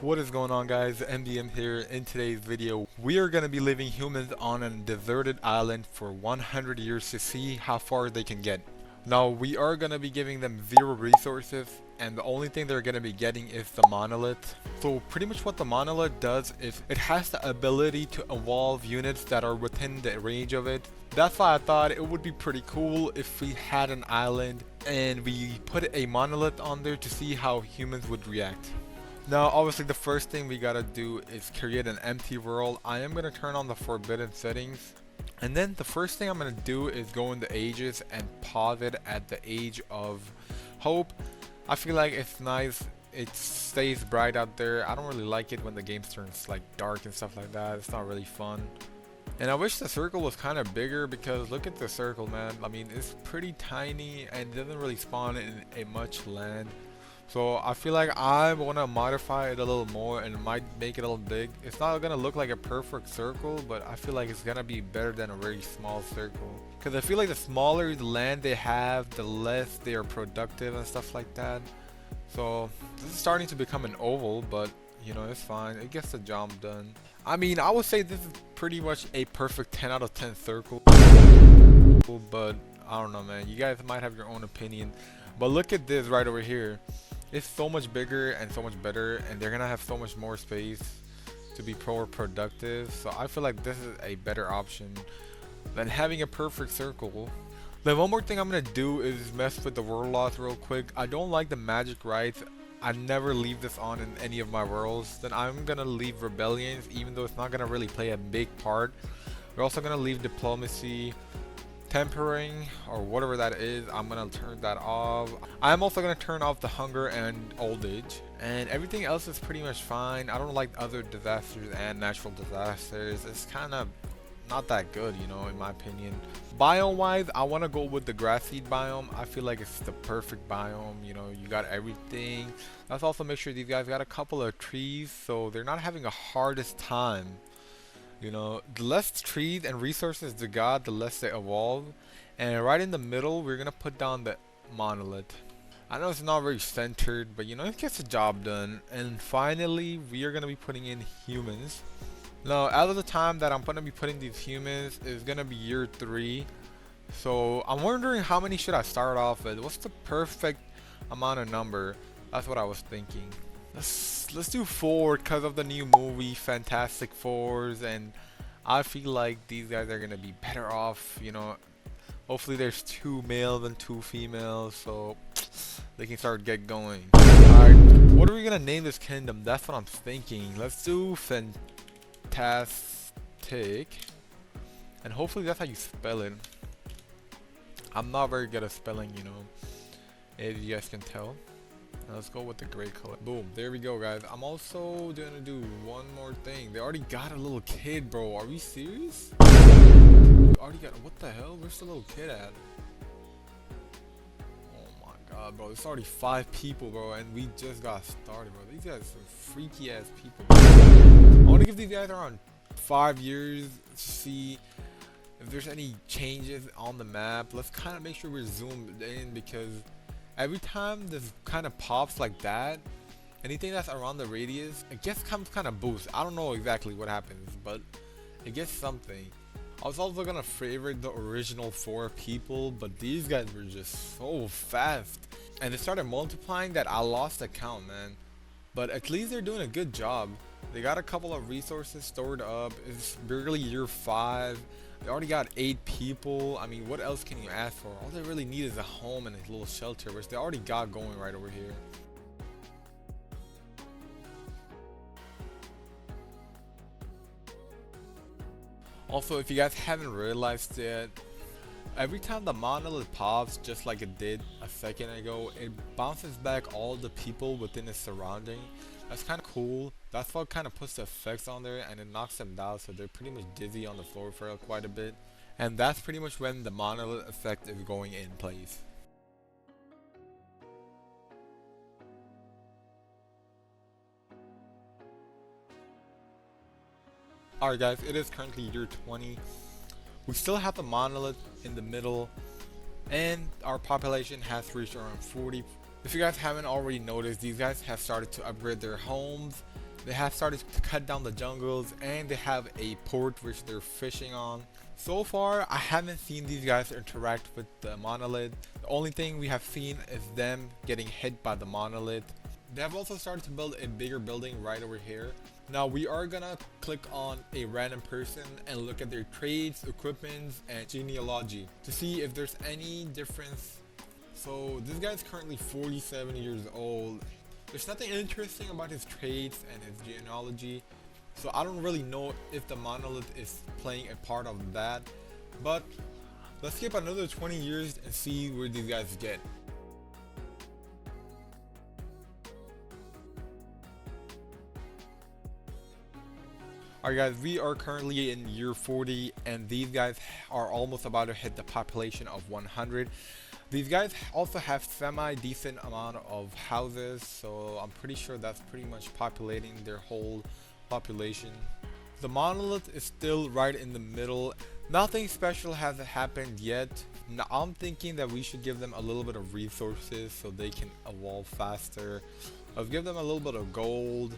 What is going on, guys? MDM here. In today's video we are going to be leaving humans on a deserted island for 100 years to see how far they can get. Now we are going to be giving them zero resources, and the only thing they're going to be getting is the monolith. So pretty much what the monolith does is it has the ability to evolve units that are within the range of it. That's why I thought it would be pretty cool if we had an island and we put a monolith on there to see how humans would react. Now, obviously, the first thing we gotta do is create an empty world. I am gonna turn on the forbidden settings. And then the first thing I'm gonna do is go in the ages and pause it at the age of hope. I feel like it's nice. It stays bright out there. I don't really like it when the game turns like dark and stuff like that. It's not really fun. And I wish the circle was kind of bigger because look at the circle, man. I mean, it's pretty tiny and it doesn't really spawn in a much land. So I feel like I want to modify it a little more and might make it a little big. It's not going to look like a perfect circle, but I feel like it's going to be better than a very small circle. Because I feel like the smaller the land they have, the less they are productive and stuff like that. So this is starting to become an oval, but you know, it's fine. It gets the job done. I mean, I would say this is pretty much a perfect 10 out of 10 circle. But I don't know, man. You guys might have your own opinion. But look at this right over here. It's so much bigger and so much better, and they're gonna have so much more space to be more productive. So I feel like this is a better option than having a perfect circle. Then one more thing I'm gonna do is mess with the world loss real quick. I don't like the magic rights. I never leave this on in any of my worlds. Then I'm gonna leave rebellions, even though it's not gonna really play a big part. We're also gonna leave diplomacy, tempering, or whatever that is. I'm gonna turn that off. I'm also gonna turn off the hunger and old age, and everything else is pretty much fine. I don't like other disasters and natural disasters. It's kind of not that good, you know, in my opinion. Biome wise, I want to go with the grass seed biome. I feel like it's the perfect biome. You know, you got everything. Let's also make sure these guys got a couple of trees, so they're not having a hardest time. You know, the less trees and resources they got, the less they evolve. And right in the middle, we're gonna put down the monolith. I know it's not very centered, but you know, it gets the job done. And finally, we are gonna be putting in humans. Now, as of the time that I'm gonna be putting these humans is gonna be year 3. So I'm wondering how many should I start off with? What's the perfect amount of number? That's what I was thinking. Let's do 4 because of the new movie Fantastic Fours, and I feel like these guys are gonna be better off, you know. Hopefully there's 2 males and 2 females, so they can get going. Alright, what are we gonna name this kingdom? That's what I'm thinking. Let's do Fantastic, and hopefully that's how you spell it. I'm not very good at spelling, you know, as you guys can tell. Let's go with the gray color. Boom, there we go, guys. I'm also gonna do one more thing. They already got a little kid, bro. Are we serious? Already got, what the hell? Where's the little kid at? Oh my god, bro. It's already 5 people, bro, and we just got started, bro. These guys are some freaky ass people, bro. I want to give these guys around 5 years to see if there's any changes on the map. Let's kind of make sure we're zoomed in, because every time this kind of pops like that, anything that's around the radius, it gets kind of boost. I don't know exactly what happens, but it gets something. I was also gonna favorite the original 4 people, but these guys were just so fast, and they started multiplying that I lost the count, man. But at least they're doing a good job. They got a couple of resources stored up. It's barely year 5. They already got 8 people. I mean, what else can you ask for? All they really need is a home and a little shelter, which they already got going right over here. Also, if you guys haven't realized yet, every time the monolith pops, just like it did a second ago, it bounces back all the people within its surrounding. That's kind of cool. That's what kind of puts the effects on there, and it knocks them down, so they're pretty much dizzy on the floor for quite a bit. And that's pretty much when the monolith effect is going in place. Alright guys, it is currently year 20. We still have the monolith in the middle, and our population has reached around 40. If you guys haven't already noticed, these guys have started to upgrade their homes, They have started to cut down the jungles, and they have a port which they're fishing on. So far, I haven't seen these guys interact with the monolith. The only thing we have seen is them getting hit by the monolith. They have also started to build a bigger building right over here. Now we are gonna click on a random person and look at their trades, equipments, and genealogy to see if there's any difference. So this guy is currently 47 years old. There's nothing interesting about his trades and his genealogy, so I don't really know if the monolith is playing a part of that. But let's skip another 20 years and see where these guys get. Alright guys, we are currently in year 40 and these guys are almost about to hit the population of 100. These guys also have semi-decent amount of houses, so I'm pretty sure that's pretty much populating their whole population. The monolith is still right in the middle. Nothing special has happened yet. Now I'm thinking that we should give them a little bit of resources so they can evolve faster. I'll give them a little bit of gold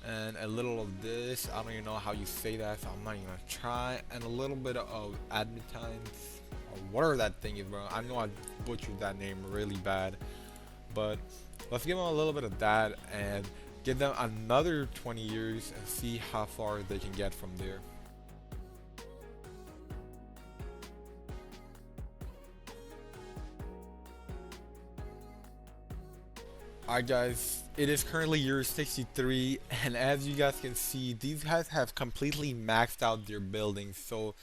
and a little of this. I don't even know how you say that, so I'm not even gonna try. And a little bit of admitines, or whatever that thing is, bro. I know I butchered that name really bad, but let's give them a little bit of that and give them another 20 years and see how far they can get from there. Alright guys, it is currently year 63 and as you guys can see, these guys have completely maxed out their buildings. So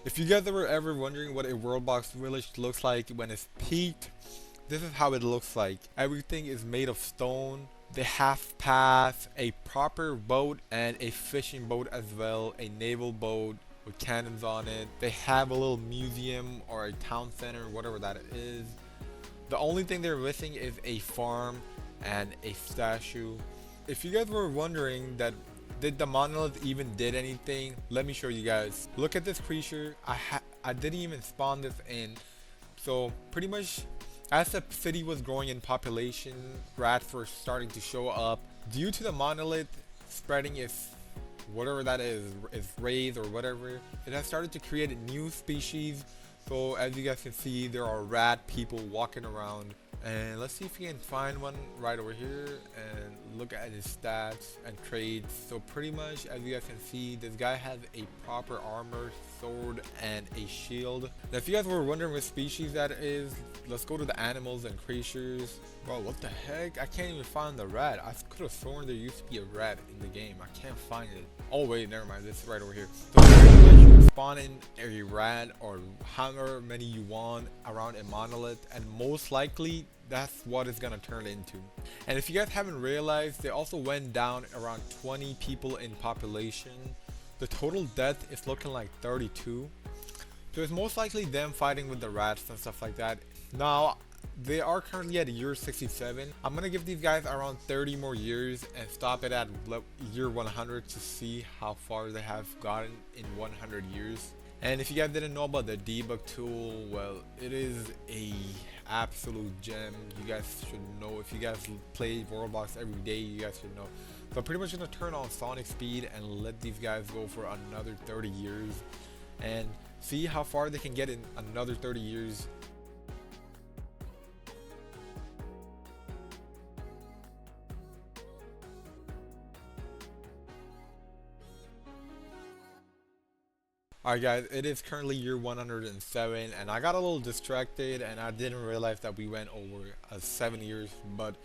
if you guys were ever wondering what a WorldBox village looks like when it's peaked, this is how it looks like. Everything is made of stone. They have paths, a proper boat and a fishing boat as well, a naval boat with cannons on it. They have a little museum or a town center, whatever that is. The only thing they're missing is a farm and a statue. If you guys were wondering that did the monolith even did anything, let me show you guys. Look at this creature. I didn't even spawn this in. So pretty much as the city was growing in population, rats were starting to show up. Due to the monolith spreading its whatever that is rays or whatever, it has started to create a new species. So as you guys can see, there are rat people walking around. And let's see if we can find one right over here and look at his stats and trades. So pretty much as you guys can see, this guy has a proper armor, sword, and a shield. Now if you guys were wondering what species that is, let's go to the animals and creatures. Bro, what the heck? I can't even find the rat. I could have sworn there used to be a rat in the game. I can't find it. Oh wait, never mind. This is right over here. So you can spawn in a rat or however many you want around a monolith, and most likely that's what it's gonna turn into. And if you guys haven't realized, they also went down around 20 people in population. The total death is looking like 32. So it's most likely them fighting with the rats and stuff like that. Now they are currently at year 67. I'm gonna give these guys around 30 more years and stop it at year 100 to see how far they have gotten in 100 years. And if you guys didn't know about the debug tool, well, it is a absolute gem. You guys should know. If you guys play WorldBox every day, you guys should know. So I'm pretty much gonna turn on Sonic Speed and let these guys go for another 30 years and see how far they can get in another 30 years. Alright guys, it is currently year 107 and I got a little distracted and I didn't realize that we went over 7 years, but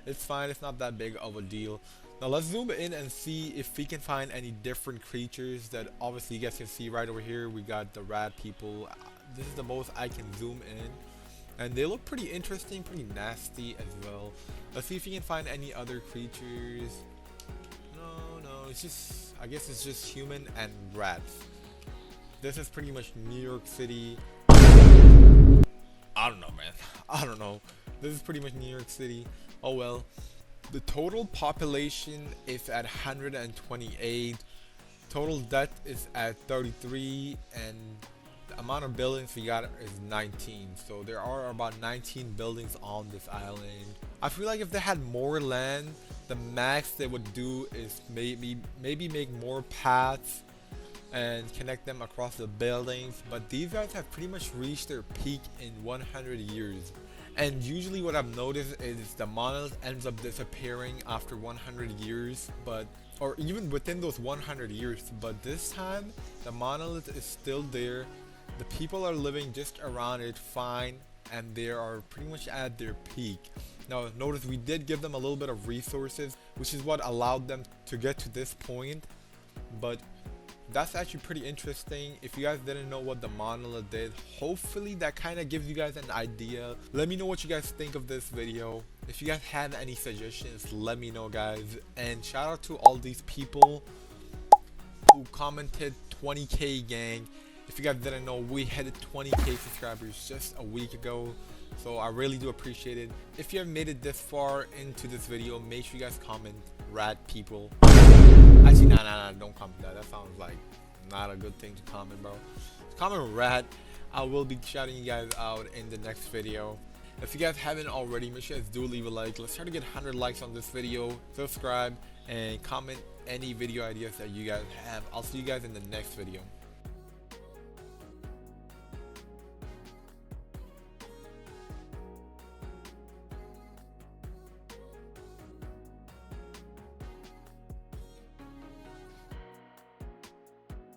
it's fine, it's not that big of a deal. Now let's zoom in and see if we can find any different creatures. That obviously you guys can see right over here, we got the rat people. This is the most I can zoom in and they look pretty interesting, pretty nasty as well. Let's see if we can find any other creatures. No, it's just, I guess it's just human and rats. This is pretty much New York City. I don't know, man. I don't know. This is pretty much New York City. Oh well. The total population is at 128. Total death is at 33. And the amount of buildings we got is 19. So there are about 19 buildings on this island. I feel like if they had more land, the max they would do is maybe make more paths and connect them across the buildings, but these guys have pretty much reached their peak in 100 years. And usually what I've noticed is the monolith ends up disappearing after 100 years, or even within those 100 years, but this time the monolith is still there. The people are living just around it fine, and they are pretty much at their peak. Now notice we did give them a little bit of resources, which is what allowed them to get to this point, but that's actually pretty interesting. If you guys didn't know what the monolith did, hopefully that kind of gives you guys an idea. Let me know what you guys think of this video. If you guys have any suggestions, let me know, guys. And shout out to all these people who commented 20k gang. If you guys didn't know, we hit 20k subscribers just a week ago, so I really do appreciate it. If you have made it this far into this video, make sure you guys comment rad people. Actually, nah, don't comment that. That sounds like not a good thing to comment, bro. Comment rad. I will be shouting you guys out in the next video. If you guys haven't already, make sure you guys do leave a like. Let's try to get 100 likes on this video. Subscribe and comment any video ideas that you guys have. I'll see you guys in the next video.